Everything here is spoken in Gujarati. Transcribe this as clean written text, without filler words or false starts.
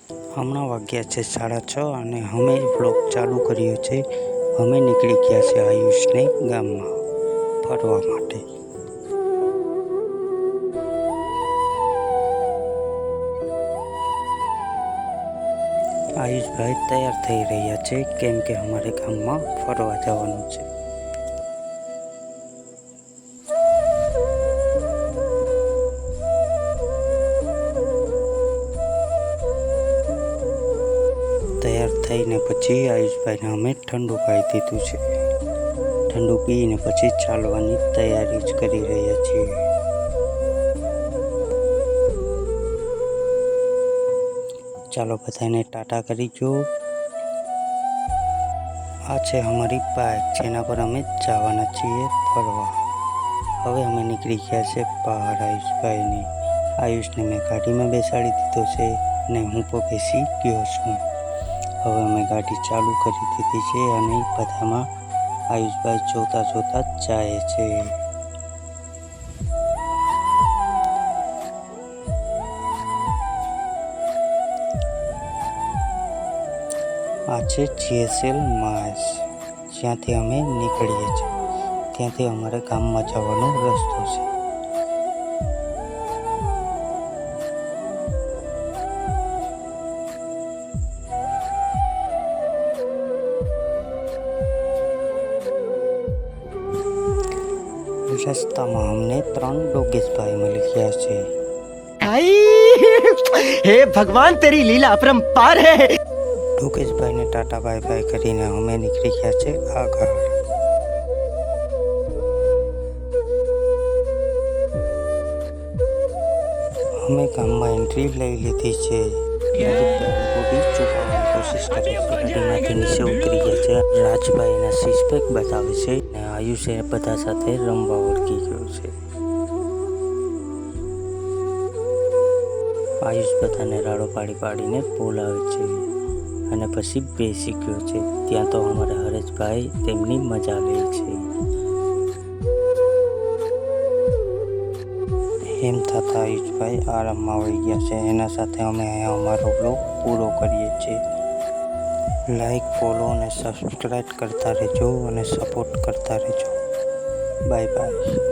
હમણાં વાગ્યા છે 6:30 અને અમે વ્લોગ ચાલુ કર્યો છે. અમે નીકળી ગયા છે આયુષને ગામમાં ફરવા માટે. આયુષભાઈ તૈયાર થઈ રહ્યા છે કેમ કે અમારે ગામમાં ફરવા જવાનું છે. તૈયાર થઈને પછી આયુષભાઈને અમે ઠંડુ પાઈ દીધું છે. ઠંડુ પીને પછી ચાલવાની તૈયારી જ કરી રહ્યા છીએ. ચાલો બધાને ટાટા કરી જો. આ છે અમારી બાઇક જેના પર અમે જવાના છીએ ફરવા. હવે અમે નીકળી ગયા છે બહાર આયુષભાઈની. આયુષને મેં ગાડીમાં બેસાડી દીધો છે અને હું પણ બેસી ગયો છું. હવે અમે ગાડી ચાલુ કરી દીધી છે અને બધામાં આયુષભાઈ જોતા જોતા જાય છે. આ છે GSL માસ, જ્યાંથી અમે નીકળીએ છીએ. ત્યાંથી અમારે ગામમાં જવાનો રસ્તો છે. રસ્તામાં અમને 3 ડોગેશભાઈ મળી ગયા છે. हे भगवान तेरी लीला अपरंपार है. ડોગેશભાઈને ટાટા બાય બાય કરીને અમે નીકળી ગયા છે આગળ. અમે ગામમાં એન્ટ્રી લઈ લીધી છે. બોડી ચૂકવવાની કોશિશ કરી છે. ગાડીમાંથી નીચે ઉતરી ગયા છે. રાજભાઈ એના સિક્સપેક બતાવે છે અને આયુષ એ બધા સાથે રમવા વળગી ગયો છે. આયુષ બધાને રાડો પાડી પાડીને બોલાવે છે અને પછી બેસી ગયો છે. ત્યાં તો અમારા હરેશભાઈ તેમની મજા લે છે. એમ થતાં આયુષભાઈ આરામમાં વહી ગયા છે. એના સાથે અમે અહીંયા અમારો બ્લોગ પૂરો કરીએ છીએ. લાઈક, ફોલો અને સબસ્ક્રાઈબ કરતા રહેજો અને સપોર્ટ કરતા રહેજો. Bye bye.